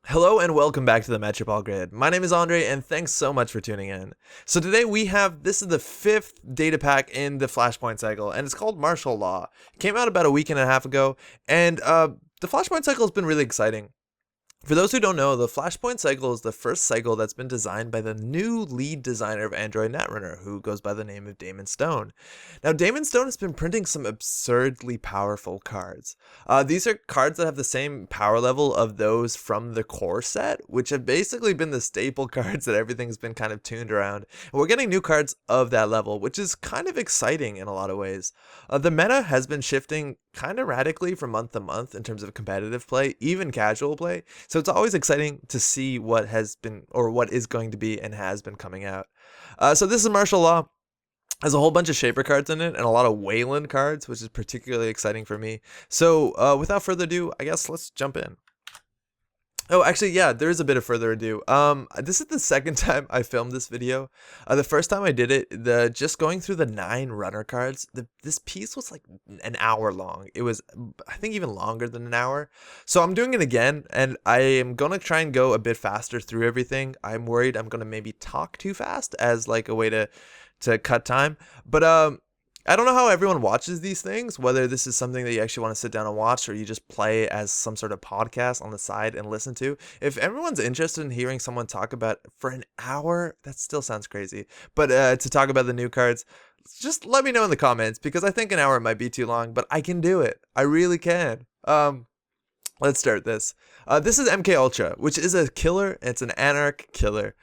Hello and welcome back to the Metropol Grid. My name is Andre and thanks so much for tuning in. So today this is the fifth data pack in the Flashpoint Cycle and it's called Martial Law. It came out about a week and a half ago and the Flashpoint Cycle has been really exciting. For those who don't know, the Flashpoint Cycle is the first cycle that's been designed by the new lead designer of Android Netrunner, who goes by the name of Damon Stone. Now, Damon Stone has been printing some absurdly powerful cards. These are cards that have the same power level of those from the core set, which have basically been the staple cards that everything's been kind of tuned around. And we're getting new cards of that level, which is kind of exciting in a lot of ways. The meta has been shifting kind of radically from month to month in terms of competitive play, even casual play. So it's always exciting to see what has been or what is going to be and has been coming out. So this is Martial Law. Has a whole bunch of Shaper cards in it and a lot of Wayland cards, which is particularly exciting for me. So without further ado, I guess let's jump in. Oh, actually, yeah, there is a bit of further ado. This is the second time I filmed this video. The first time I did it, just going through the 9 runner cards, this piece was like an hour long. It was, I think, even longer than an hour. So I'm doing it again, and I am gonna try and go a bit faster through everything. I'm worried I'm gonna maybe talk too fast as like a way to cut time, but I don't know how everyone watches these things, whether this is something that you actually want to sit down and watch or you just play as some sort of podcast on the side and listen to. If everyone's interested in hearing someone talk about for an hour, that still sounds crazy. But to talk about the new cards, just let me know in the comments because I think an hour might be too long, but I can do it. I really can. Let's start this. This is MKUltra, which is a killer. It's an Anarch killer.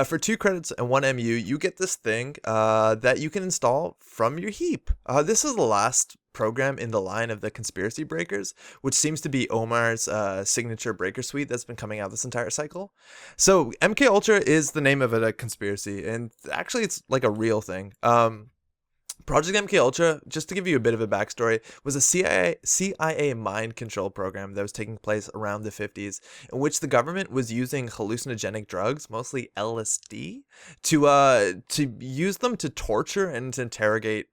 For 2 credits and 1 MU, you get this thing that you can install from your heap. This is the last program in the line of the conspiracy breakers, which seems to be Omar's signature breaker suite that's been coming out this entire cycle. So MKUltra is the name of a conspiracy, and actually it's like a real thing. Project MKUltra, just to give you a bit of a backstory, was a CIA mind control program that was taking place around the 50s, in which the government was using hallucinogenic drugs, mostly LSD, to use them to torture and to interrogate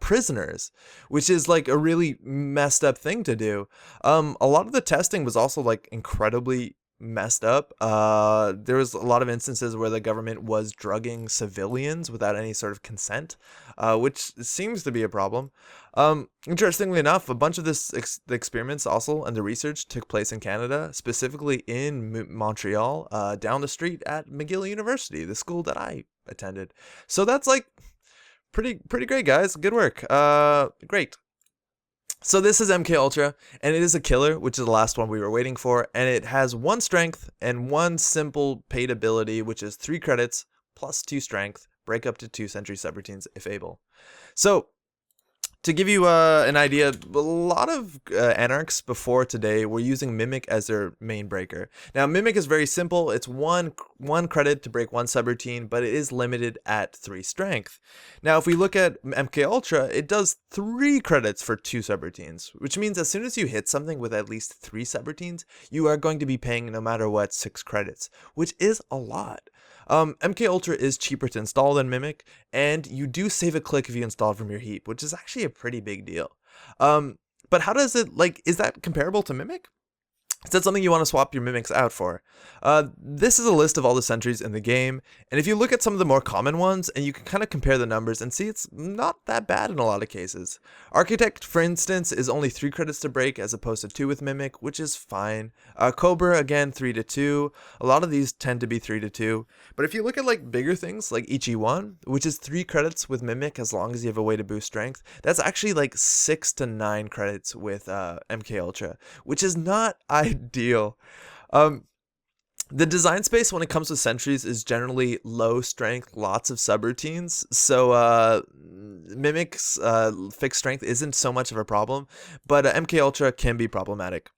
prisoners, which is like a really messed up thing to do. A lot of the testing was also like incredibly messed up. There was a lot of instances where the government was drugging civilians without any sort of consent, which seems to be a problem. Interestingly enough, a bunch of the experiments also and the research took place in Canada, specifically in Montreal, down the street at McGill University, the school that I attended. So that's like pretty great, guys. Good work. Great. So this is MKUltra, and it is a killer, which is the last one we were waiting for, and it has 1 strength and 1 simple paid ability, which is 3 credits plus 2 strength, break up to 2 sentry subroutines if able. So to give you an idea, a lot of Anarchs before today were using Mimic as their main breaker. Now, Mimic is very simple. It's one credit to break 1 subroutine, but it is limited at 3 strength. Now, if we look at MKUltra, it does 3 credits for 2 subroutines, which means as soon as you hit something with at least 3 subroutines, you are going to be paying no matter what 6 credits, which is a lot. MKUltra is cheaper to install than Mimic, and you do save a click if you install it from your heap, which is actually a pretty big deal. But how does it, like, is that comparable to Mimic? Is that something you want to swap your Mimics out for? This is a list of all the sentries in the game, and if you look at some of the more common ones, and you can kind of compare the numbers and see it's not that bad in a lot of cases. Architect, for instance, is only 3 credits to break as opposed to 2 with Mimic, which is fine. Cobra, again, 3 to 2. A lot of these tend to be 3 to 2. But if you look at like bigger things like Ichi-1, which is 3 credits with Mimic as long as you have a way to boost strength, that's actually like 6 to 9 credits with MKUltra, which is not ideal. The design space when it comes to sentries is generally low strength, lots of subroutines. So Mimic's fixed strength isn't so much of a problem, but MKUltra can be problematic.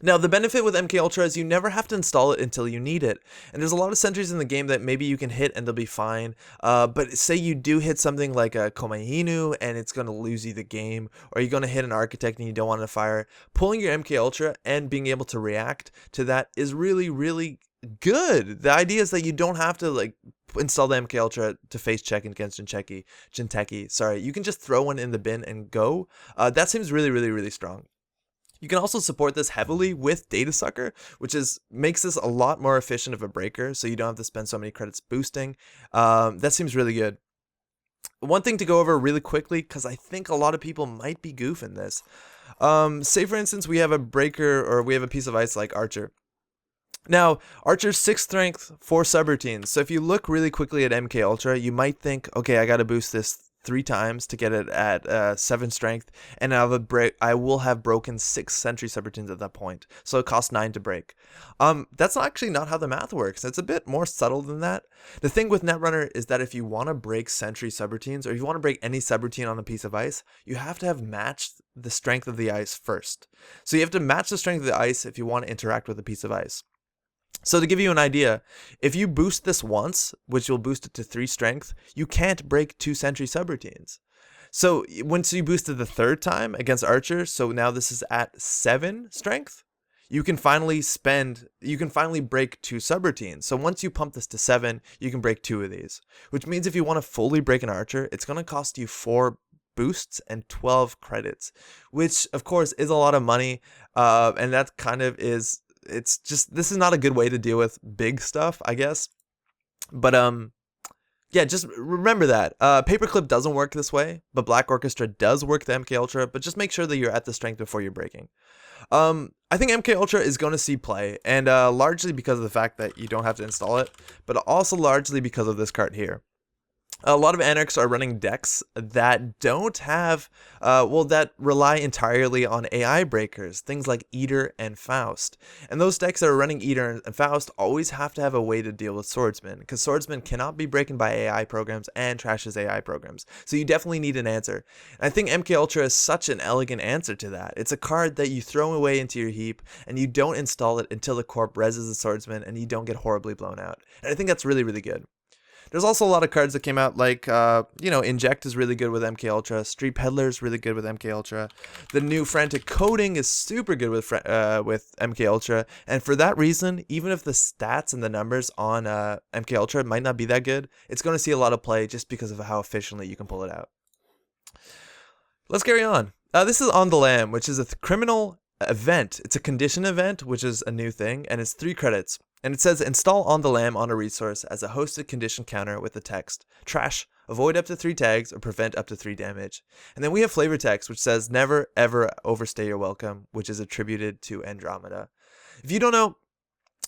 Now, the benefit with MKUltra is you never have to install it until you need it. And there's a lot of sentries in the game that maybe you can hit and they'll be fine. But say you do hit something like a Komainu and it's going to lose you the game, or you're going to hit an Architect and you don't want to fire. Pulling your MKUltra and being able to react to that is really, really good. The idea is that you don't have to like install the MKUltra to face check against Jinteki. Sorry, you can just throw one in the bin and go. That seems really, really, really strong. You can also support this heavily with Data Sucker, which makes this a lot more efficient of a breaker, so you don't have to spend so many credits boosting. That seems really good. One thing to go over really quickly, because I think a lot of people might be goofing this. Say for instance, we have a breaker or we have a piece of ice like Archer. Now, Archer's 6 strength, 4 subroutines. So if you look really quickly at MKUltra, you might think, okay, I got to boost this 3 times to get it at 7 strength, and I will have broken 6 sentry subroutines at that point. So it costs 9 to break. That's actually not how the math works. It's a bit more subtle than that. The thing with Netrunner is that if you want to break sentry subroutines, or if you want to break any subroutine on a piece of ice, you have to have matched the strength of the ice first. So you have to match the strength of the ice if you want to interact with a piece of ice. So to give you an idea, if you boost this once, which will boost it to 3 strength, you can't break 2 sentry subroutines. So once you boost it the 3rd time against Archer, so now this is at 7 strength, you can finally break 2 subroutines. So once you pump this to 7, you can break 2 of these, which means if you want to fully break an Archer, it's going to cost you 4 boosts and 12 credits, which of course is a lot of money, and that kind of is... It's just, this is not a good way to deal with big stuff, I guess. But yeah, just remember that Paperclip doesn't work this way, but Black Orchestra does work the MKUltra. But just make sure that you're at the strength before you're breaking. I think MKUltra is going to see play, and largely because of the fact that you don't have to install it, but also largely because of this card here. A lot of Anarchs are running decks that don't have, that rely entirely on AI breakers, things like Eater and Faust. And those decks that are running Eater and Faust always have to have a way to deal with Swordsman, because Swordsman cannot be broken by AI programs and trashes AI programs. So you definitely need an answer. And I think MKUltra is such an elegant answer to that. It's a card that you throw away into your heap, and you don't install it until the corp reses the Swordsman, and you don't get horribly blown out. And I think that's really, really good. There's also a lot of cards that came out, like, Inject is really good with MKUltra. Street Peddler is really good with MKUltra. The new Frantic Coding is super good with MKUltra. And for that reason, even if the stats and the numbers on MKUltra might not be that good, it's going to see a lot of play just because of how efficiently you can pull it out. Let's carry on. This is On the Lam, which is a criminal event. It's a condition event, which is a new thing, and it's 3 credits. And it says, install On the Lam on a resource as a hosted condition counter with the text, trash, avoid up to 3 tags, or prevent up to 3 damage. And then we have flavor text, which says, never ever overstay your welcome, which is attributed to Andromeda. If you don't know,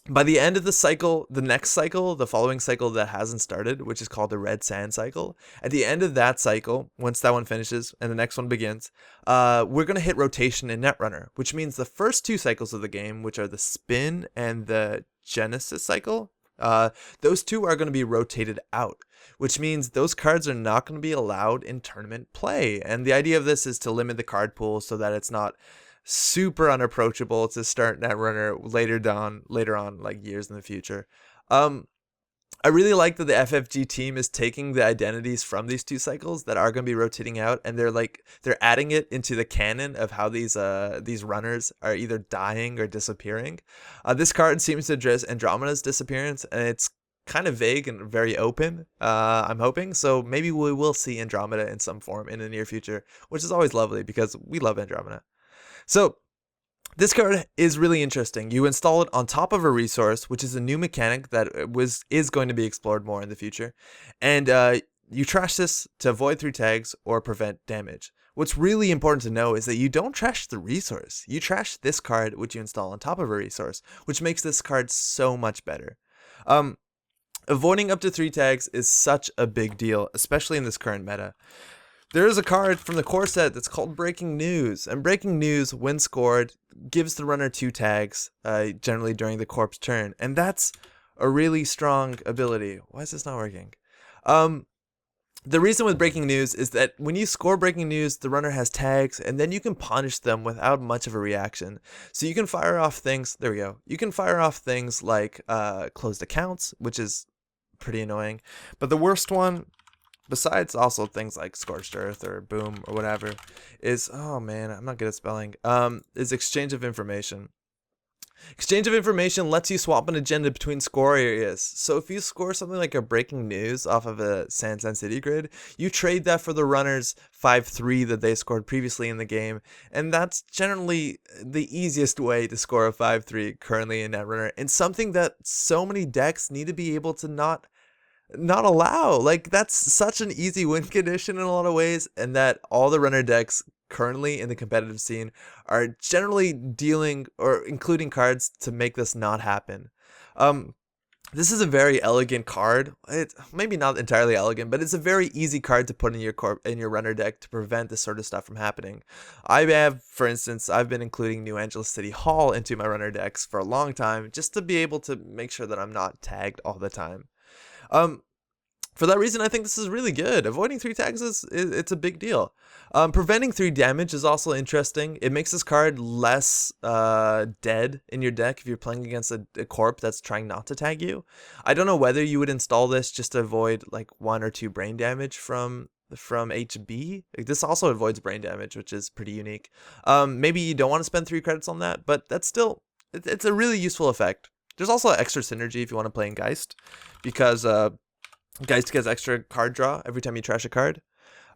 by the end of the cycle, the next cycle, the following cycle that hasn't started, which is called the Red Sand cycle, at the end of that cycle, once that one finishes and the next one begins, we're going to hit rotation in Netrunner, which means the first 2 cycles of the game, which are the Spin and the Genesis cycle, those 2 are going to be rotated out, which means those cards are not going to be allowed in tournament play. And the idea of this is to limit the card pool so that it's not super unapproachable to start Netrunner later on, like years in the future. I really like that the FFG team is taking the identities from these 2 cycles that are going to be rotating out, and they're adding it into the canon of how these runners are either dying or disappearing. This card seems to address Andromeda's disappearance, and it's kind of vague and very open, I'm hoping. So maybe we will see Andromeda in some form in the near future, which is always lovely because we love Andromeda. So this card is really interesting. You install it on top of a resource, which is a new mechanic that is going to be explored more in the future. And you trash this to avoid 3 tags or prevent damage. What's really important to know is that you don't trash the resource. You trash this card, which you install on top of a resource, which makes this card so much better. Avoiding up to 3 tags is such a big deal, especially in this current meta. There is a card from the core set that's called Breaking News, and Breaking News, when scored, gives the runner 2 tags, generally during the corp's turn, and that's a really strong ability. Why is this not working? The reason with Breaking News is that when you score Breaking News, the runner has tags, and then you can punish them without much of a reaction. So you can fire off things, there we go, you can fire off things like closed accounts, which is pretty annoying, but the worst one, besides also things like Scorched Earth or Boom or whatever, is, oh man, I'm not good at spelling, is exchange of information. Exchange of information lets you swap an agenda between score areas. So if you score something like a breaking news off of a San City grid, you trade that for the runners 5-3 that they scored previously in the game. And that's generally the easiest way to score a 5-3 currently in Netrunner. And something that so many decks need to be able to not allow. Like, that's such an easy win condition in a lot of ways, and that all the runner decks currently in the competitive scene are generally dealing or including cards to make this not happen. This is a very elegant card. It's maybe not entirely elegant, but it's a very easy card to put in your runner deck to prevent this sort of stuff from happening. For instance, I've been including New Angeles City Hall into my runner decks for a long time just to be able to make sure that I'm not tagged all the time. For that reason, I think this is really good. Avoiding 3 tags it's a big deal. Preventing 3 damage is also interesting. It makes this card less dead in your deck if you're playing against a corp that's trying not to tag you. I don't know whether you would install this just to avoid like 1 or 2 brain damage from HB. This also avoids brain damage, which is pretty unique. Maybe you don't want to spend 3 credits on that, but that's still, it's a really useful effect. There's also extra synergy if you want to play in Geist, because Geist gets extra card draw every time you trash a card.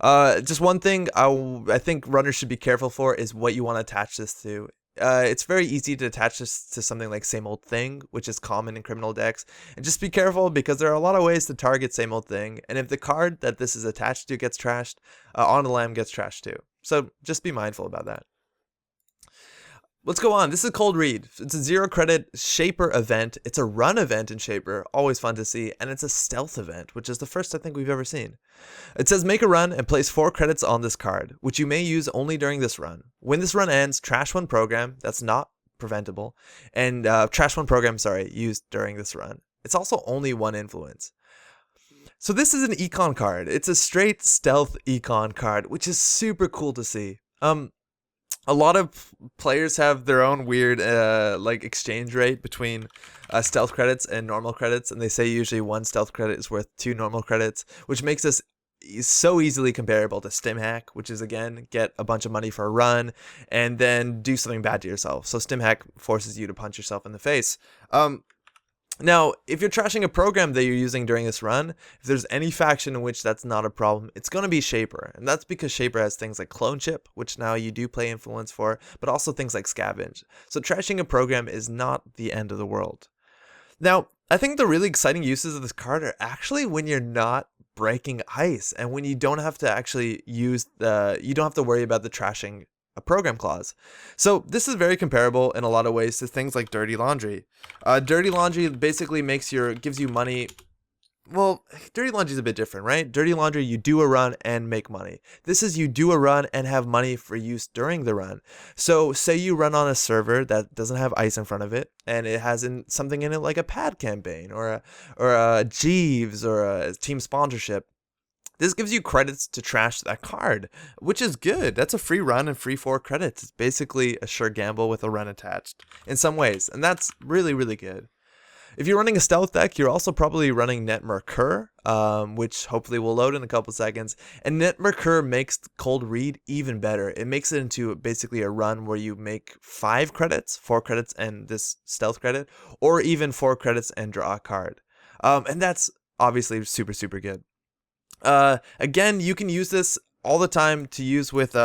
Just one thing I think runners should be careful for is what you want to attach this to. It's very easy to attach this to something like Same Old Thing, which is common in criminal decks. And just be careful, because there are a lot of ways to target Same Old Thing. And if the card that this is attached to gets trashed, On the Lam gets trashed too. So just be mindful about that. Let's go on. This is Cold Read. It's a 0 credit Shaper event. It's a run event in Shaper, always fun to see, and it's a stealth event, which is the first I think we've ever seen. It says make a run and place 4 credits on this card, which you may use only during this run. When this run ends, trash 1 program, that's not preventable, and trash 1 program, used during this run. It's also only 1 influence. So this is an econ card. It's a straight stealth econ card, which is super cool to see. A lot of players have their own weird like exchange rate between stealth credits and normal credits, and they say usually 1 stealth credit is worth 2 normal credits, which makes this so easily comparable to StimHack, which is, again, get a bunch of money for a run and then do something bad to yourself. So StimHack forces you to punch yourself in the face. Now, if you're trashing a program that you're using during this run, if there's any faction in which that's not a problem, it's going to be Shaper. And that's because Shaper has things like Clone Chip, which now you do play influence for, but also things like Scavenge. So trashing a program is not the end of the world. Now, I think the really exciting uses of this card are actually when you're not breaking ice and when you don't have to actually you don't have to worry about the trashing a program clause. So this is very comparable in a lot of ways to things like Dirty Laundry. Dirty Laundry basically gives you money. Well, Dirty Laundry is a bit different, right? Dirty Laundry, you do a run and make money. This is you do a run and have money for use during the run. So say you run on a server that doesn't have ice in front of it, and it has something in it like a pad campaign or a Jeeves or a team sponsorship. This gives you credits to trash that card, which is good. That's a free run and free 4 credits. It's basically a sure gamble with a run attached in some ways, and that's really, really good. If you're running a stealth deck, you're also probably running Netrunner, which hopefully will load in a couple seconds. And Netrunner makes Cold Read even better. It makes it into basically a run where you make 5 credits, 4 credits and this stealth credit, or even 4 credits and draw a card. And that's obviously super, super good. Again, you can use this all the time to use with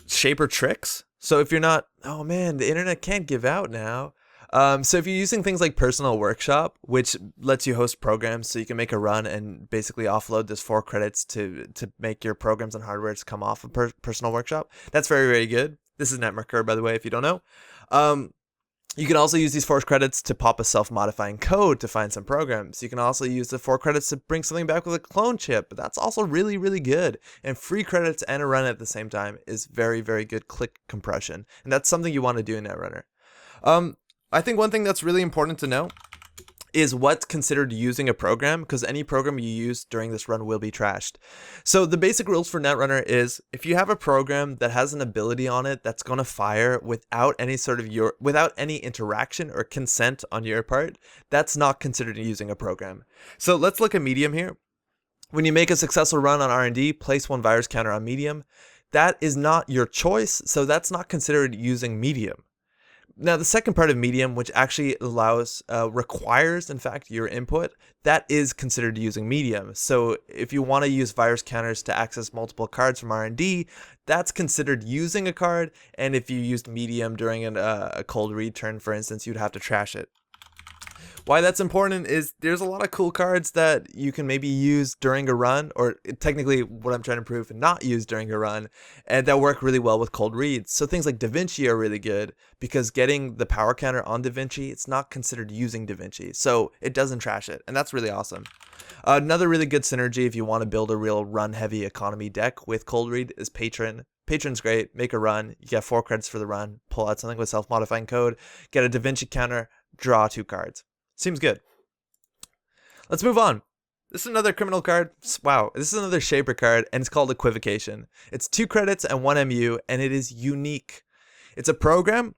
Shaper tricks. So if you're not, oh man, the internet can't give out now. So if you're using things like Personal Workshop, which lets you host programs so you can make a run and basically offload this 4 credits to make your programs and hardware to come off of Personal Workshop, that's very, very good. This is Netrunner, by the way, if you don't know. You can also use these 4 credits to pop a self-modifying code to find some programs. You can also use the 4 credits to bring something back with a clone chip. But that's also really, really good. And free credits and a run at the same time is very, very good click compression. And that's something you want to do in Netrunner. I think one thing that's really important to know is what's considered using a program, because any program you use during this run will be trashed. So the basic rules for Netrunner is if you have a program that has an ability on it that's going to fire without any interaction or consent on your part, that's not considered using a program. So let's look at Medium here. When you make a successful run on R&D, place 1 virus counter on Medium. That is not your choice, so that's not considered using Medium. Now, the second part of medium, which actually requires, in fact, your input, that is considered using medium. So if you want to use virus counters to access multiple cards from R&D, that's considered using a card. And if you used medium during a cold read turn, for instance, you'd have to trash it. Why that's important is there's a lot of cool cards that you can maybe use during a run, or technically what I'm trying to prove, not use during a run, and that work really well with cold reads. So things like Da Vinci are really good because getting the power counter on Da Vinci, it's not considered using Da Vinci, so it doesn't trash it, and that's really awesome. Another really good synergy if you want to build a real run-heavy economy deck with cold read is Patron. Patron's great. Make a run. You get 4 credits for the run. Pull out something with self-modifying code. Get a Da Vinci counter. Draw 2 cards. Seems good. Let's move on. This is another criminal card. Wow, this is another Shaper card, and it's called Equivocation. It's 2 credits and 1 MU, and it is unique. It's a program,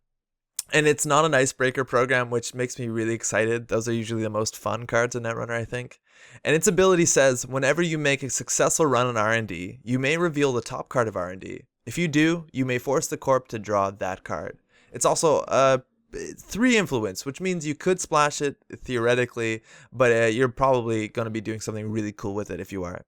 and it's not an icebreaker program, which makes me really excited. Those are usually the most fun cards in Netrunner, I think. And its ability says, whenever you make a successful run on R&D, you may reveal the top card of R&D. If you do, you may force the corp to draw that card. It's also a 3 influence, which means you could splash it theoretically, but you're probably going to be doing something really cool with it if you are.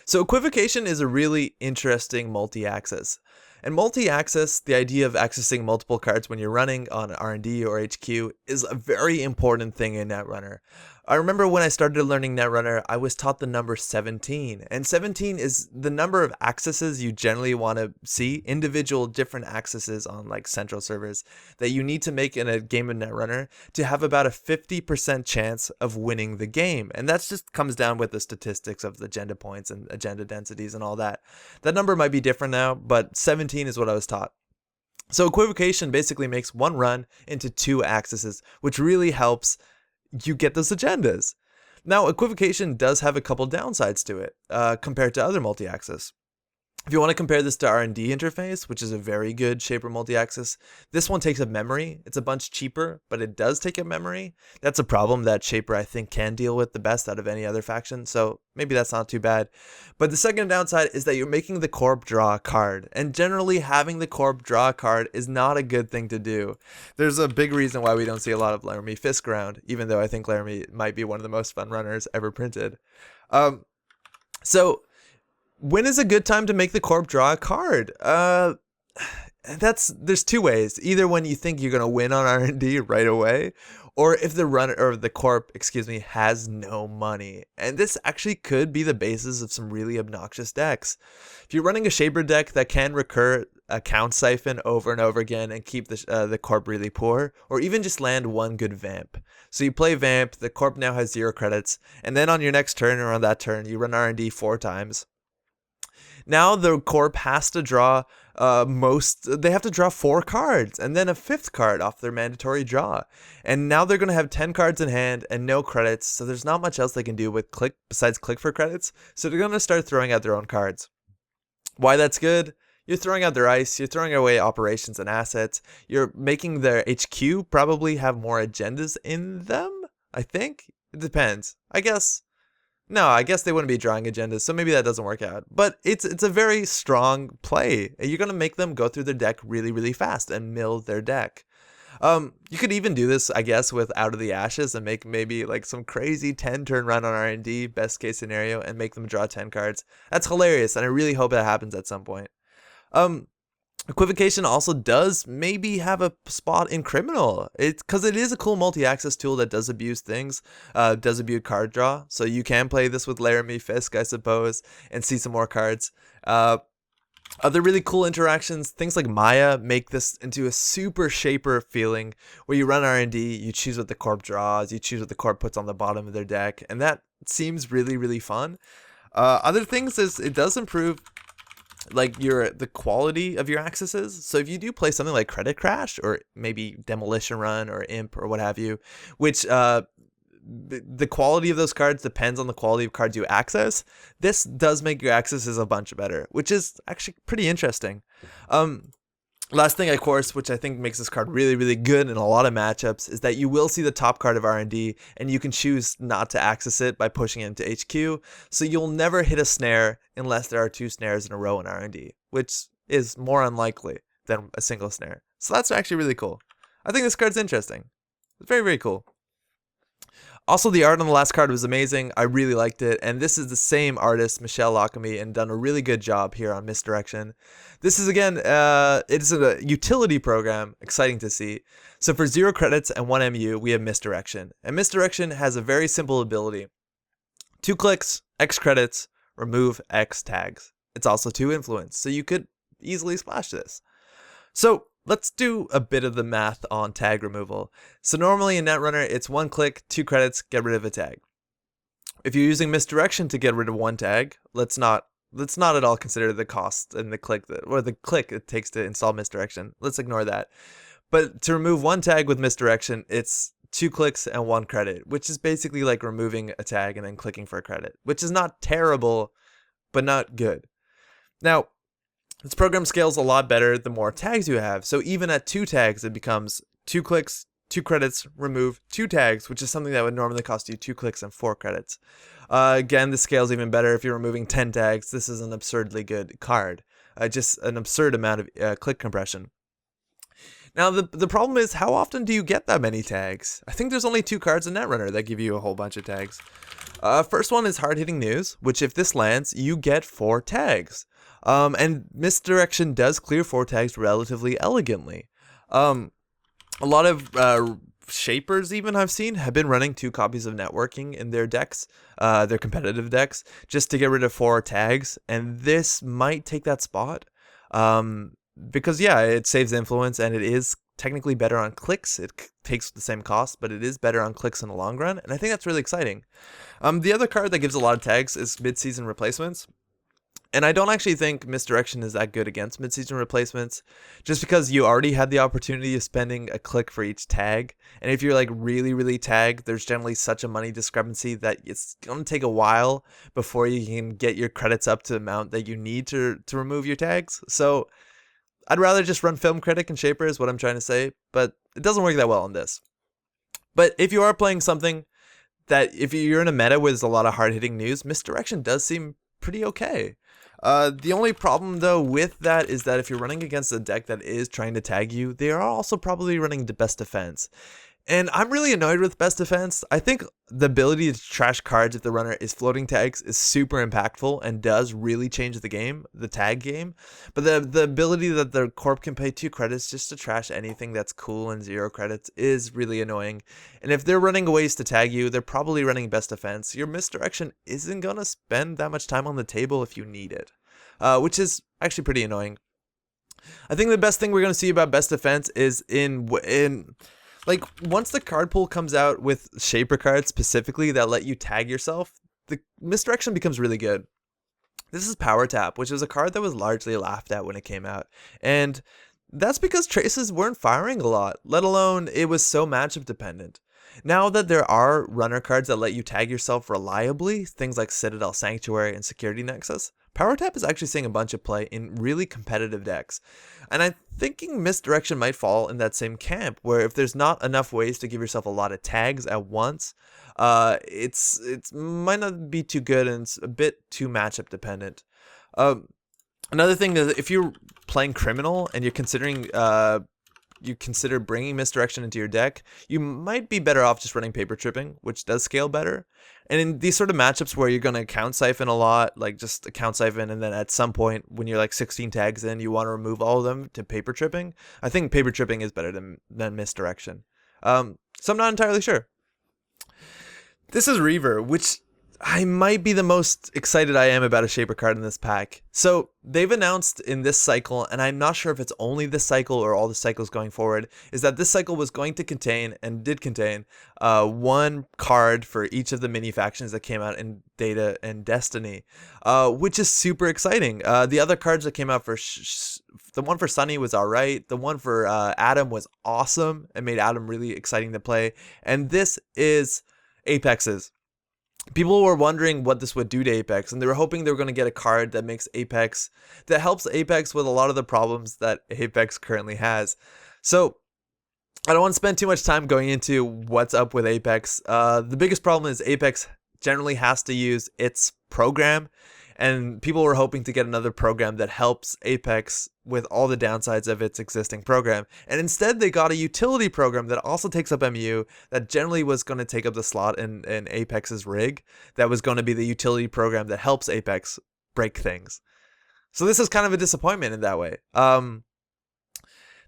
So Equivocation is a really interesting multi-access. And multi-access, the idea of accessing multiple cards when you're running on R&D or HQ, is a very important thing in Netrunner. I remember when I started learning Netrunner, I was taught the number 17, and 17 is the number of accesses you generally want to see, individual different accesses on like central servers that you need to make in a game of Netrunner to have about a 50% chance of winning the game. And that just comes down with the statistics of the agenda points and agenda densities and all that. That number might be different now, but 17 is what I was taught. So Equivocation basically makes one run into 2 accesses, which really helps you get those agendas. Now, Equivocation does have a couple downsides to it compared to other multi-access. If you want to compare this to R&D interface, which is a very good Shaper multi-access, this one takes up memory. It's a bunch cheaper, but it does take up memory. That's a problem that Shaper, I think, can deal with the best out of any other faction, so maybe that's not too bad. But the second downside is that you're making the corp draw a card, and generally having the corp draw a card is not a good thing to do. There's a big reason why we don't see a lot of Laramie Fisk around, even though I think Laramie might be one of the most fun runners ever printed. So when is a good time to make the corp draw a card? There's 2 ways. Either when you think you're gonna win on R&D right away, or if the runner or the corp, has no money. And this actually could be the basis of some really obnoxious decks. If you're running a Shaper deck that can recur a count siphon over and over again and keep the corp really poor, or even just land one good vamp. So you play vamp, the corp now has 0 credits, and then on your next turn or on that turn, you run R&D 4 times. Now the corp has to draw they have to draw 4 cards and then a 5th card off their mandatory draw. And now they're going to have 10 cards in hand and no credits, so there's not much else they can do with click besides click for credits. So they're going to start throwing out their own cards. Why that's good? You're throwing out their ice, you're throwing away operations and assets, you're making their HQ probably have more agendas in them, I think? It depends. I guess they wouldn't be drawing agendas, so maybe that doesn't work out. But it's a very strong play. You're going to make them go through their deck really, really fast and mill their deck. You could even do this, I guess, with Out of the Ashes and make maybe like some crazy 10-turn run on R&D, best case scenario, and make them draw 10 cards. That's hilarious, and I really hope that happens at some point. Equivocation also does maybe have a spot in Criminal. It's because it is a cool multi-access tool that does abuse things, does abuse card draw. So you can play this with Laramie Fisk, I suppose, and see some more cards. Other really cool interactions, things like Maya make this into a super Shaper feeling where you run R&D, you choose what the corp draws, you choose what the corp puts on the bottom of their deck, and that seems really, really fun. Other things is it does improve like the quality of your accesses. So if you do play something like Credit Crash or maybe Demolition Run or Imp or what have you, which the quality of those cards depends on the quality of cards you access, this does make your accesses a bunch better, which is actually pretty interesting. Last thing, of course, which I think makes this card really, really good in a lot of matchups, is that you will see the top card of R&D, and you can choose not to access it by pushing it into HQ, so you'll never hit a snare unless there are 2 snares in a row in R&D, which is more unlikely than a single snare. So that's actually really cool. I think this card's interesting. It's very, very cool. Also, the art on the last card was amazing. I really liked it. And this is the same artist, Michelle Lockamy, and done a really good job here on Misdirection. This is, again, it is a utility program. Exciting to see. So for 0 credits and 1 MU, we have Misdirection. And Misdirection has a very simple ability. 2 clicks, X credits, remove X tags. It's also 2 influence, so you could easily splash this. So let's do a bit of the math on tag removal. So normally in Netrunner, it's 1 click, 2 credits, get rid of a tag. If you're using Misdirection to get rid of 1 tag, let's not at all consider the cost and the click it takes to install Misdirection. Let's ignore that. But to remove 1 tag with Misdirection, it's 2 clicks and 1 credit, which is basically like removing a tag and then clicking for a credit, which is not terrible, but not good. Now, this program scales a lot better the more tags you have. So even at 2 tags, it becomes 2 clicks, 2 credits, remove 2 tags, which is something that would normally cost you 2 clicks and 4 credits. Again, this scales even better if you're removing 10 tags. This is an absurdly good card. Just an absurd amount of click compression. Now, the problem is, how often do you get that many tags? I think there's only 2 cards in Netrunner that give you a whole bunch of tags. First one is Hard-Hitting News, which if this lands, you get 4 tags. And Misdirection does clear 4 tags relatively elegantly. A lot of shapers even I've seen have been running 2 copies of Networking in their decks, their competitive decks, just to get rid of 4 tags, and this might take that spot. Because yeah, it saves influence and it is technically better on clicks. It takes the same cost, but it is better on clicks in the long run, and I think that's really exciting. The other card that gives a lot of tags is Mid-Season Replacements. And I don't actually think Misdirection is that good against mid-season replacements, just because you already had the opportunity of spending a click for each tag. And if you're like really tagged, there's generally such a money discrepancy that it's going to take a while before you can get your credits up to the amount that you need to remove your tags. So I'd rather just run Film Critic and Shaper is what I'm trying to say, but it doesn't work that well on this. But if you are playing something that, if you're in a meta where there's a lot of hard-hitting news, Misdirection does seem pretty okay. The only problem though with that is that if you're running against a deck that is trying to tag you, they are also probably running the Best Defense. And I'm really annoyed with Best Defense. I think the ability to trash cards if the runner is floating tags is super impactful and does really change the game, the tag game. But the ability that the corp can pay 2 credits just to trash anything that's cool and 0 credits is really annoying. And if they're running ways to tag you, they're probably running Best Defense. Your Misdirection isn't going to spend that much time on the table if you need it, which is actually pretty annoying. I think the best thing we're going to see about Best Defense is like, once the card pool comes out with Shaper cards specifically that let you tag yourself, the Misdirection becomes really good. This is Power Tap, which is a card that was largely laughed at when it came out. And that's because traces weren't firing a lot, let alone it was so matchup dependent. Now that there are runner cards that let you tag yourself reliably, things like Citadel Sanctuary and Security Nexus, Power Tap is actually seeing a bunch of play in really competitive decks. And I'm thinking Misdirection might fall in that same camp, where if there's not enough ways to give yourself a lot of tags at once, it's might not be too good and it's a bit too matchup dependent. Another thing is, if you're playing Criminal and you're considering you consider bringing Misdirection into your deck, you might be better off just running Paper Tripping, which does scale better. And in these sort of matchups where you're going to account siphon a lot, like just account siphon, and then at some point when you're like 16 tags in, you want to remove all of them to Paper Tripping, I think Paper Tripping is better than Misdirection. So I'm not entirely sure. This is Reaver, which I might be the most excited I am about a Shaper card in this pack. So they've announced in this cycle, and I'm not sure if it's only this cycle or all the cycles going forward, is that this cycle was going to contain, and did contain, 1 card for each of the mini factions that came out in Data and Destiny, which is super exciting. The other cards that came out for the one for Sunny was alright, the one for Adam was awesome and made Adam really exciting to play, and this is Apex's. People were wondering what this would do to Apex, and they were hoping they were going to get a card that makes Apex, that helps Apex with a lot of the problems that Apex currently has. So I don't want to spend too much time going into what's up with Apex. The biggest problem is Apex generally has to use its program, and people were hoping to get another program that helps Apex with all the downsides of its existing program. And instead they got a utility program that also takes up MU, that generally was going to take up the slot in Apex's rig, that was going to be the utility program that helps Apex break things. So this is kind of a disappointment in that way.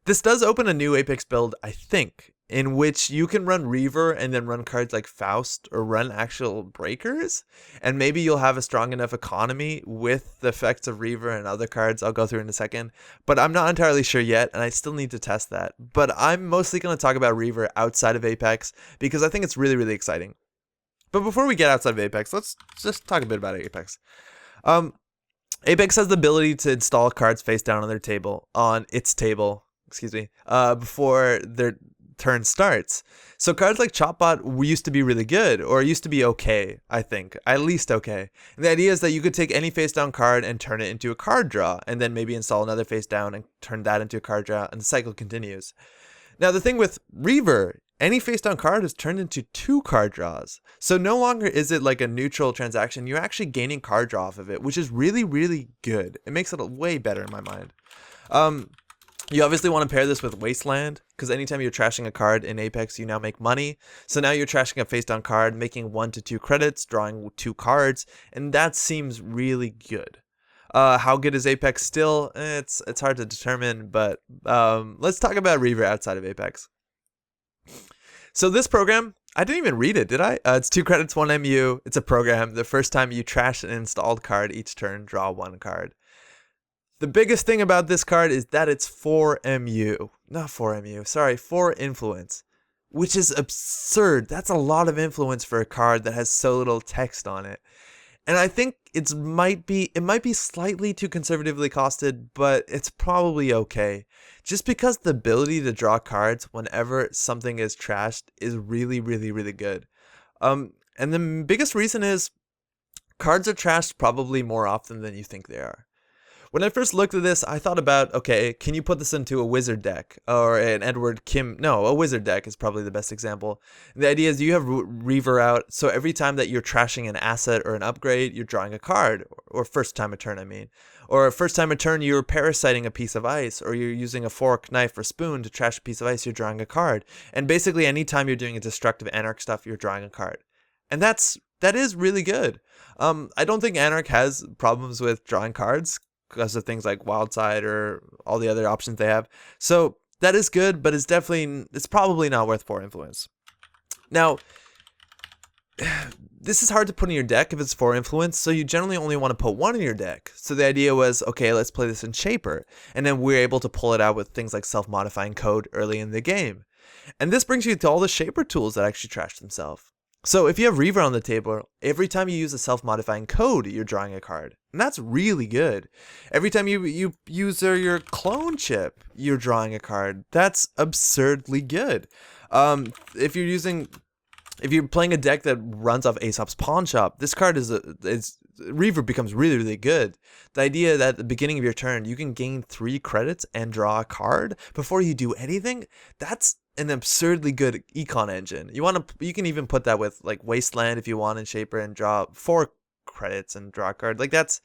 This does open a new Apex build, I think, in which you can run Reaver and then run cards like Faust or run actual breakers, and maybe you'll have a strong enough economy with the effects of Reaver and other cards I'll go through in a second, but I'm not entirely sure yet, and I still need to test that. But I'm mostly going to talk about Reaver outside of Apex because I think it's really, really exciting. But before we get outside of Apex, let's just talk a bit about Apex. Apex has the ability to install cards face down on its table, before their turn starts. So cards like Chopbot used to be really good, or used to be okay, I think, at least okay. And the idea is that you could take any face down card and turn it into a card draw, and then maybe install another face down and turn that into a card draw, and the cycle continues. Now the thing with Reaver, any face down card is turned into 2 card draws. So no longer is it like a neutral transaction, you're actually gaining card draw off of it, which is really, really good. It makes it way better in my mind. You obviously want to pair this with Wasteland, because anytime you're trashing a card in Apex, you now make money. So now you're trashing a face-down card, making 1 to 2 credits, drawing 2 cards, and that seems really good. How good is Apex still? It's hard to determine, but let's talk about Reaver outside of Apex. So this program, I didn't even read it, did I? It's 2 credits, 1 MU. It's a program. The first time you trash an installed card each turn, draw 1 card. The biggest thing about this card is that it's 4 influence, which is absurd. That's a lot of influence for a card that has so little text on it. And I think it might be slightly too conservatively costed, but it's probably okay. Just because the ability to draw cards whenever something is trashed is really, really, really good. And the biggest reason is cards are trashed probably more often than you think they are. When I first looked at this, I thought about, okay, can you put this into a wizard deck or an a wizard deck is probably the best example. And the idea is you have Reaver out, so every time that you're trashing an asset or an upgrade, you're drawing a card, or first time a turn, I mean. Or first time a turn, you're parasiting a piece of ice, or you're using a fork, knife, or spoon to trash a piece of ice, you're drawing a card. And basically anytime you're doing a destructive Anarch stuff, you're drawing a card. And that is really good. I don't think Anarch has problems with drawing cards, because of things like Wildside or all the other options they have. So that is good, but it's probably not worth 4 influence. Now, this is hard to put in your deck if it's 4 influence, so you generally only want to put 1 in your deck. So the idea was, okay, let's play this in Shaper, and then we're able to pull it out with things like self-modifying code early in the game. And this brings you to all the Shaper tools that actually trash themselves. So if you have Reaver on the table, every time you use a self-modifying code, you're drawing a card. And that's really good. Every time you use your clone chip, you're drawing a card. That's absurdly good. If you're playing a deck that runs off Aesop's Pawn Shop, this card Reaver becomes really, really good. The idea that at the beginning of your turn, you can gain 3 credits and draw a card before you do anything, that's an absurdly good econ engine. You can even put that with like Wasteland if you want in Shaper and draw 4 credits and draw a card. Like that's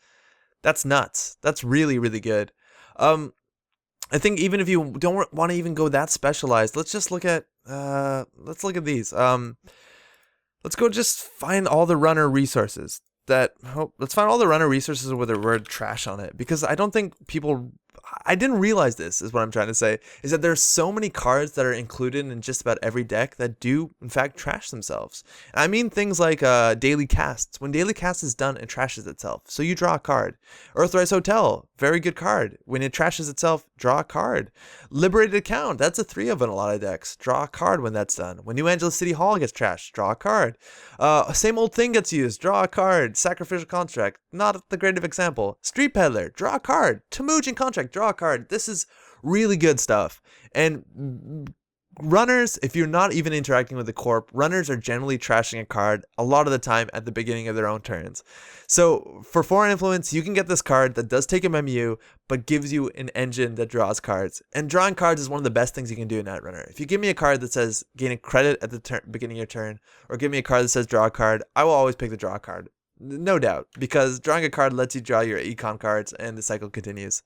nuts. That's really, really good. I think even if you don't want to even go that specialized, let's just look at these. Let's go just find all the runner resources let's find all the runner resources with the word trash on it, because I don't think I didn't realize this is what I'm trying to say, is that there's so many cards that are included in just about every deck that do in fact trash themselves. And I mean things like daily casts. When daily cast is done, it trashes itself, so you draw a card. Earthrise Hotel, very good card. When it trashes itself, draw a card. Liberated Account, that's a 3 of in a lot of decks. Draw a card when that's done. When New Angeles City Hall gets trashed, draw a card. Same Old Thing gets used, draw a card. Sacrificial Contract, not the great of example. Street Peddler, draw a card. Temujin Contract, draw a card. This is really good stuff. And runners, if you're not even interacting with the corp, runners are generally trashing a card a lot of the time at the beginning of their own turns. So for 4 influence, you can get this card that does take a MMU, but gives you an engine that draws cards. And drawing cards is one of the best things you can do in Netrunner. If you give me a card that says gain a credit at the beginning of your turn, or give me a card that says draw a card, I will always pick the draw card. no doubt, because drawing a card lets you draw your econ cards, and the cycle continues.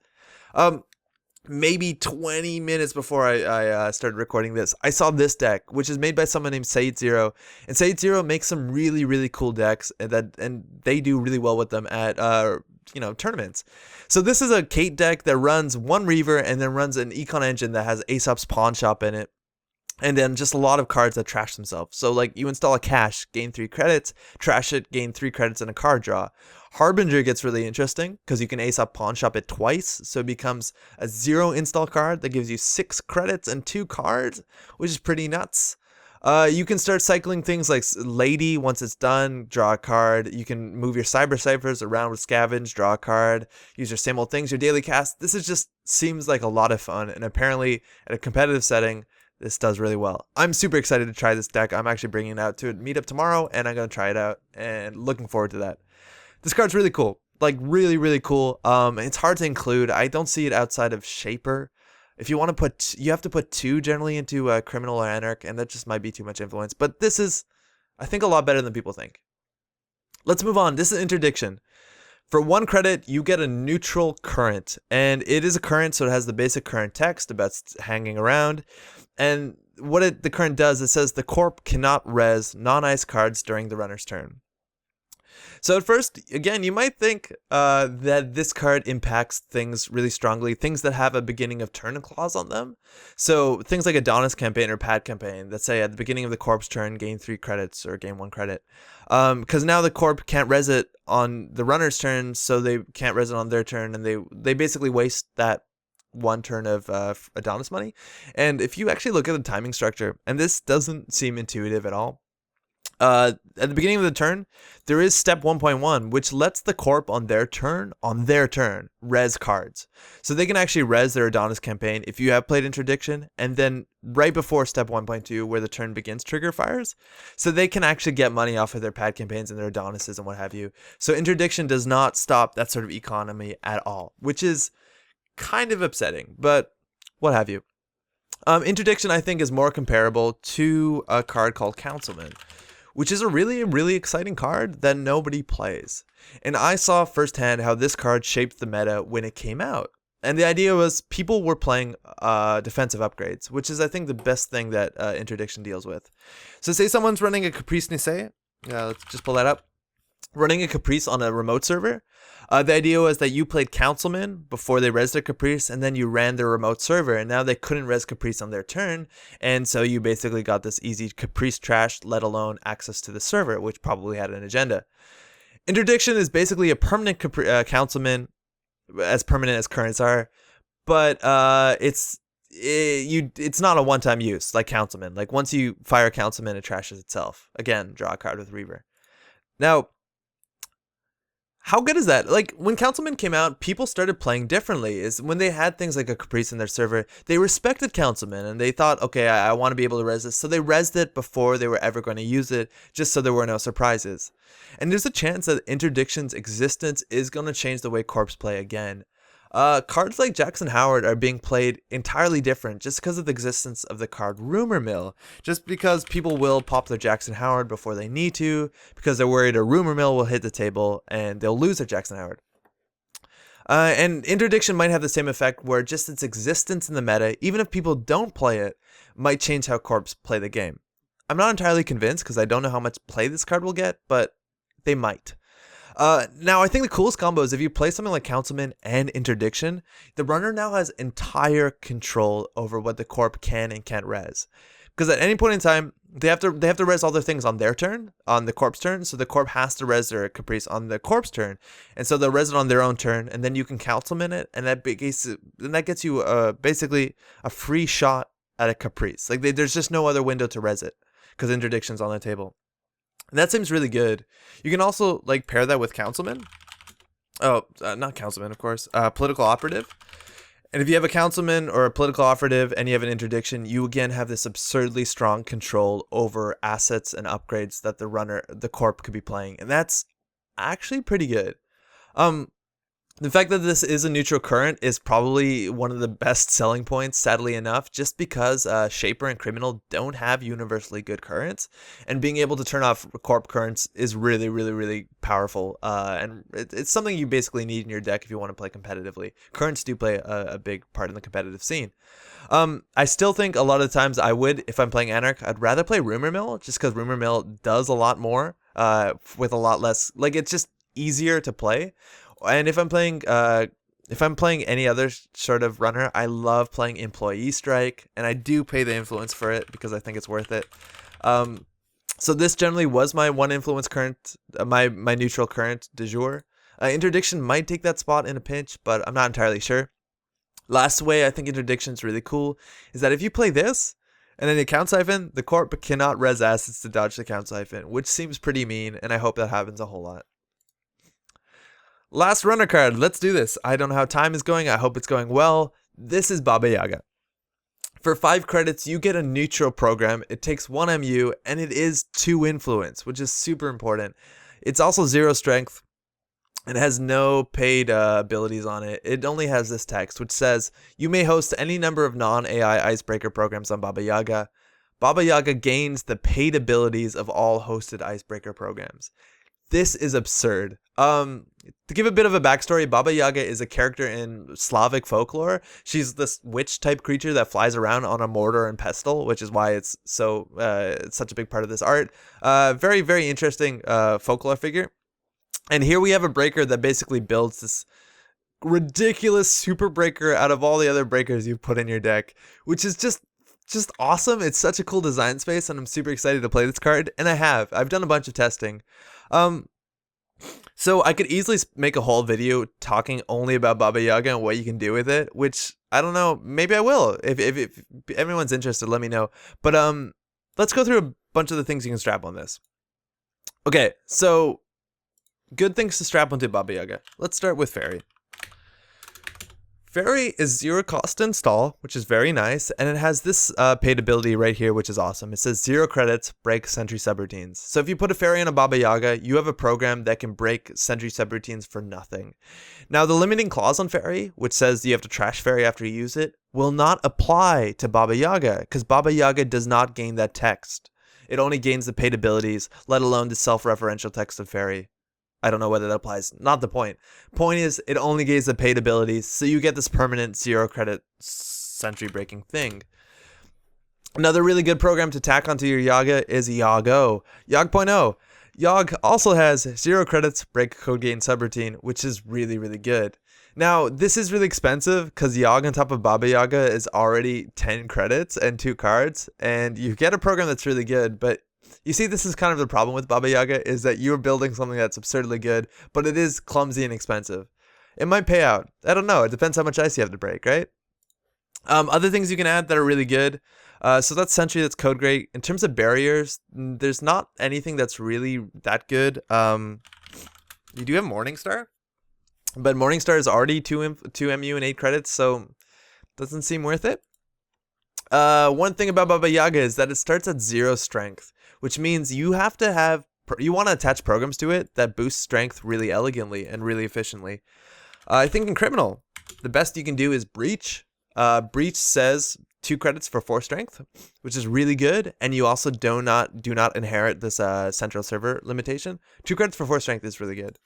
Maybe 20 minutes before I started recording this, I saw this deck, which is made by someone named Said Zero, and Said Zero makes some really cool decks, and they do really well with them at tournaments. So this is a Kate deck that runs one Reaver and then runs an econ engine that has Aesop's Pawn Shop in it. And then just a lot of cards that trash themselves. So like you install a cache, gain 3 credits, trash it, gain 3 credits, and a card draw. Harbinger gets really interesting because you can Aesop Pawn Shop it twice. So it becomes a 0 install card that gives you 6 credits and 2 cards, which is pretty nuts. You can start cycling things like Lady. Once it's done, draw a card. You can move your Cyber Ciphers around with Scavenge, draw a card. Use your same old things, your daily cast. This is just seems like a lot of fun. And apparently at a competitive setting, this does really well. I'm super excited to try this deck. I'm actually bringing it out to a meetup tomorrow, and I'm going to try it out, and looking forward to that. This card's really cool. Like, really cool. It's hard to include. I don't see it outside of Shaper. If you want to put, you have to put 2 generally into Criminal or Anarch, and that just might be too much influence. But this is, I think, a lot better than people think. Let's move on. This is Interdiction. For 1 credit, you get a neutral current, and it is a current, so it has the basic current text about hanging around. And what the current does, it says the corp cannot res non-ice cards during the runner's turn. So at first, again, you might think that this card impacts things really strongly, things that have a beginning of turn clause on them. So things like Adonis campaign or Pad campaign that say at the beginning of the corp's turn, gain 3 credits or gain 1 credit. Because now the corp can't res it on the runner's turn, so they can't res it on their turn, and they basically waste that 1 turn of Adonis money. And if you actually look at the timing structure, and this doesn't seem intuitive at all, at the beginning of the turn, there is step 1.1, which lets the corp on their turn, res cards. So they can actually res their Adonis campaign if you have played Interdiction, and then right before step 1.2, where the turn begins, trigger fires. So they can actually get money off of their pad campaigns and their Adonises and what have you. So Interdiction does not stop that sort of economy at all, which is kind of upsetting, but what have you. Interdiction, I think, is more comparable to a card called Councilman, which is a really exciting card that nobody plays. And I saw firsthand how this card shaped the meta when it came out. And the idea was people were playing defensive upgrades, which is, I think, the best thing that Interdiction deals with. So say someone's running a Caprice Nisei. Let's just pull that up. Running a Caprice on a remote server. The idea was that you played Councilman before they res their Caprice, and then you ran their remote server, and now they couldn't res Caprice on their turn, and so you basically got this easy Caprice trash, let alone access to the server, which probably had an agenda. Interdiction is basically a permanent Councilman, as permanent as currents are, but it's not a one-time use like Councilman. Like once you fire Councilman, it trashes itself. Again, draw a card with Reaver. Now, how good is that? Like, when Councilman came out, people started playing differently. Is when they had things like a Caprice in their server, they respected Councilman, and they thought, okay, I want to be able to res this. So they resed it before they were ever going to use it, just so there were no surprises. And there's a chance that Interdiction's existence is going to change the way corps play again. Cards like Jackson Howard are being played entirely different just because of the existence of the card Rumor Mill. Just because people will pop their Jackson Howard before they need to, because they're worried a Rumor Mill will hit the table and they'll lose their Jackson Howard. And Interdiction might have the same effect where just its existence in the meta, even if people don't play it, might change how corps play the game. I'm not entirely convinced because I don't know how much play this card will get, but they might. Now, I think the coolest combo is if you play something like Councilman and Interdiction, the runner now has entire control over what the corp can and can't res. Because at any point in time, they have to res all their things on their turn, on the corp's turn, so the corp has to res their Caprice on the corp's turn, and so they'll res it on their own turn, and then you can Councilman it, and that gets you basically a free shot at a Caprice. Like there's just no other window to res it, because Interdiction's on the table. And that seems really good. You can also like pair that with Councilman. Not Councilman, of course. Political Operative. And if you have a Councilman or a Political Operative and you have an Interdiction, you again have this absurdly strong control over assets and upgrades that the corp could be playing. And that's actually pretty good. The fact that this is a neutral current is probably one of the best selling points, sadly enough, just because Shaper and Criminal don't have universally good currents, and being able to turn off corp currents is really, really, really powerful, and it's something you basically need in your deck if you want to play competitively. Currents do play a big part in the competitive scene. I still think a lot of the times I would, if I'm playing Anarch, I'd rather play Rumor Mill, just because Rumor Mill does a lot more, with a lot less, like, it's just easier to play. And if I'm playing any other sort of runner, I love playing Employee Strike, and I do pay the influence for it because I think it's worth it. So this generally was my one influence current, my neutral current du jour. Interdiction might take that spot in a pinch, but I'm not entirely sure. Last way I think Interdiction is really cool is that if you play this and then the Count Siphon, the corp cannot res assets to dodge the Count Siphon, which seems pretty mean, and I hope that happens a whole lot. Last runner card, let's do this. I don't know how time is going, I hope it's going well. This is Baba Yaga. For 5 credits, you get a neutral program. It takes 1 MU, and it is 2 influence, which is super important. It's also 0 strength, and it has no paid abilities on it. It only has this text, which says, you may host any number of non-AI icebreaker programs on Baba Yaga. Baba Yaga gains the paid abilities of all hosted icebreaker programs. This is absurd. To give a bit of a backstory, Baba Yaga is a character in Slavic folklore. She's this witch type creature that flies around on a mortar and pestle, which is why it's so it's such a big part of this art. Very, very interesting folklore figure. And here we have a breaker that basically builds this ridiculous super breaker out of all the other breakers you put in your deck, which is just awesome. It's such a cool design space, and I'm super excited to play this card. And I've done a bunch of testing. So I could easily make a whole video talking only about Baba Yaga and what you can do with it, which I don't know, maybe I will. If everyone's interested, let me know. But let's go through a bunch of the things you can strap on this. Okay, so good things to strap onto Baba Yaga. Let's start with Fairy. Fairy is 0 cost to install, which is very nice, and it has this paid ability right here, which is awesome. It says 0 credits, break sentry subroutines. So if you put a Fairy on a Baba Yaga, you have a program that can break sentry subroutines for nothing. Now, the limiting clause on Fairy, which says you have to trash Fairy after you use it, will not apply to Baba Yaga, because Baba Yaga does not gain that text. It only gains the paid abilities, let alone the self-referential text of Fairy. I don't know whether that applies. Not the point. Point is, it only gains the paid abilities, so you get this permanent 0 credit sentry breaking thing. Another really good program to tack onto your Yaga is Yago. Yag.0. Yag also has 0 credits, break code gain subroutine, which is really, really good. Now, this is really expensive because Yag on top of Baba Yaga is already 10 credits and 2 cards, and you get a program that's really good, but you see, this is kind of the problem with Baba Yaga, is that you're building something that's absurdly good, but it is clumsy and expensive. It might pay out. I don't know. It depends how much ice you have to break, right? Other things you can add that are really good. So that's Sentry, that's code great. In terms of barriers, there's not anything that's really that good. You do have Morningstar, but Morningstar is already 2 MU and 8 credits, so doesn't seem worth it. One thing about Baba Yaga is that it starts at 0 strength, which means you have to have, you want to attach programs to it that boost strength really elegantly and really efficiently. I think in Criminal, the best you can do is Breach. Breach says 2 credits for 4 strength, which is really good, and you also do not inherit this central server limitation. 2 credits for 4 strength is really good.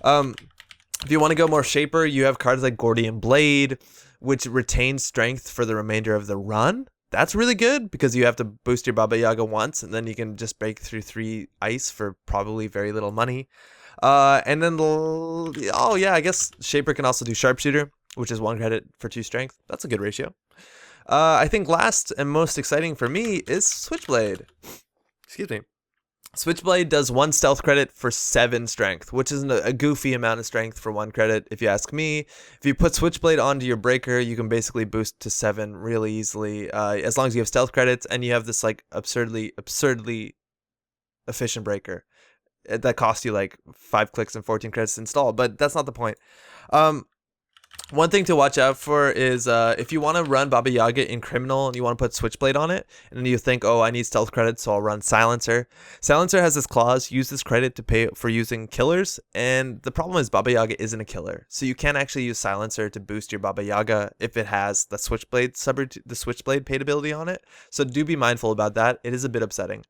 If you want to go more Shaper, you have cards like Gordian Blade, which retains strength for the remainder of the run. That's really good because you have to boost your Baba Yaga once, and then you can just break through 3 ice for probably very little money. And then, I guess Shaper can also do Sharpshooter, which is 1 credit for 2 strength. That's a good ratio. I think last and most exciting for me is Switchblade. Excuse me. Switchblade does 1 stealth credit for 7 strength, which is a goofy amount of strength for 1 credit, if you ask me. If you put Switchblade onto your breaker, you can basically boost to 7 really easily, as long as you have stealth credits and you have this like absurdly efficient breaker that costs you like 5 clicks and 14 credits to install. But that's not the point. One thing to watch out for is if you want to run Baba Yaga in Criminal and you want to put Switchblade on it, and then you think, oh, I need stealth credits, so I'll run Silencer. Silencer has this clause, use this credit to pay for using killers, and the problem is Baba Yaga isn't a killer. So you can't actually use Silencer to boost your Baba Yaga if it has the Switchblade paid ability on it. So do be mindful about that. It is a bit upsetting.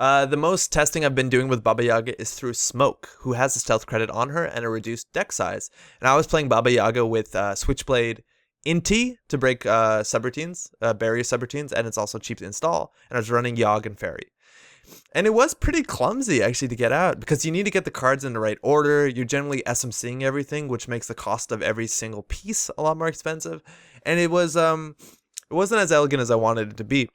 The most testing I've been doing with Baba Yaga is through Smoke, who has a stealth credit on her and a reduced deck size. And I was playing Baba Yaga with Switchblade Inti to break subroutines, barrier subroutines, and it's also cheap to install. And I was running Yogg and Fairy. And it was pretty clumsy actually to get out because you need to get the cards in the right order. You're generally SMCing everything, which makes the cost of every single piece a lot more expensive. And it wasn't as elegant as I wanted it to be.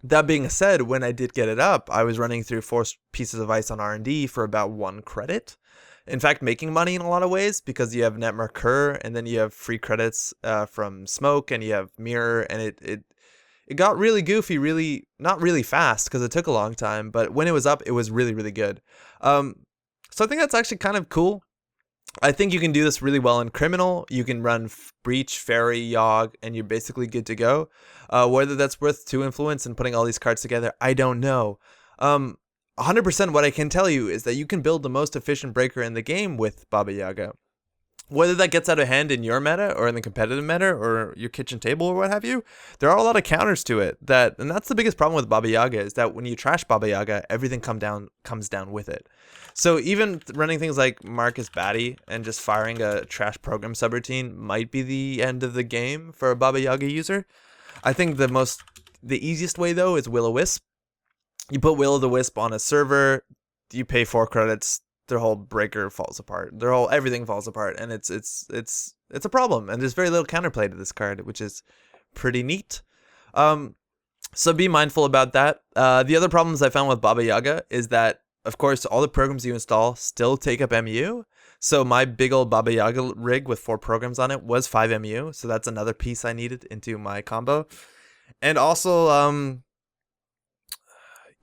That being said, when I did get it up, I was running through 4 pieces of ice on R&D for about 1 credit. In fact, making money in a lot of ways because you have Net Mercur and then you have free credits from Smoke and you have Mirror, and it got really goofy, not really fast because it took a long time, but when it was up, it was really, really good. So I think that's actually kind of cool. I think you can do this really well in Criminal. You can run Breach, Fairy, Yogg, and you're basically good to go. Whether that's worth 2 influence and putting all these cards together, I don't know. 100% what I can tell you is that you can build the most efficient breaker in the game with Baba Yaga. Whether that gets out of hand in your meta or in the competitive meta or your kitchen table or what have you, there are a lot of counters to it. And that's the biggest problem with Baba Yaga, is that when you trash Baba Yaga, everything comes down with it. So even running things like Marcus Batty and just firing a trash program subroutine might be the end of the game for a Baba Yaga user. I think the easiest way though is Will-O-Wisp. You put Will-O-the-Wisp on a server, you pay 4 credits, their whole breaker falls apart. Everything falls apart, and it's a problem. And there's very little counterplay to this card, which is pretty neat. So be mindful about that. The other problems I found with Baba Yaga is that, of course, all the programs you install still take up MU. So my big old Baba Yaga rig with 4 programs on it was 5 MU. So that's another piece I needed into my combo. And also,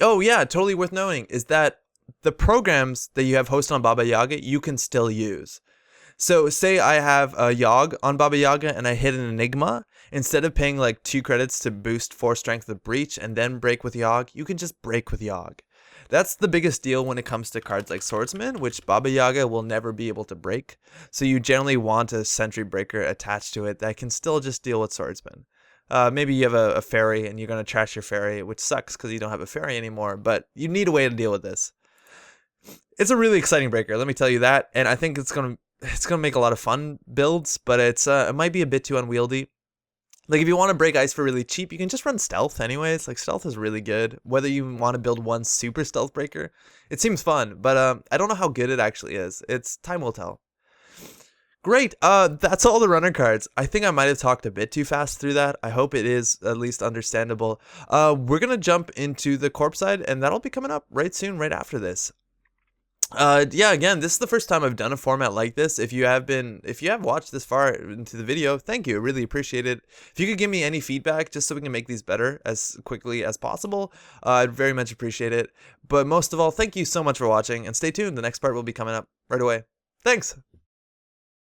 oh yeah, totally worth noting is that the programs that you have hosted on Baba Yaga, you can still use. So say I have a Yogg on Baba Yaga and I hit an Enigma. Instead of paying like 2 credits to boost 4 strength of Breach and then break with Yogg, you can just break with Yogg. That's the biggest deal when it comes to cards like Swordsman, which Baba Yaga will never be able to break. So you generally want a Sentry Breaker attached to it that can still just deal with Swordsman. Maybe you have a Fairy and you're going to trash your Fairy, which sucks because you don't have a Fairy anymore, but you need a way to deal with this. It's a really exciting breaker, let me tell you that, and I think it's gonna make a lot of fun builds, but it might be a bit too unwieldy. Like if you want to break ice for really cheap, you can just run stealth anyways. Like stealth is really good. Whether you want to build one super stealth breaker, it seems fun, but I don't know how good it actually is. Time will tell. Great. That's all the runner cards. I think I might have talked a bit too fast through that. I hope it is at least understandable. We're gonna jump into the corp side, and that'll be coming up right soon, right after this. Yeah, again, this is the first time I've done a format like this. If you have watched this far into the video, thank you. I really appreciate it. If you could give me any feedback just so we can make these better as quickly as possible, I'd very much appreciate it. But most of all, thank you so much for watching, and stay tuned. The next part will be coming up right away. Thanks.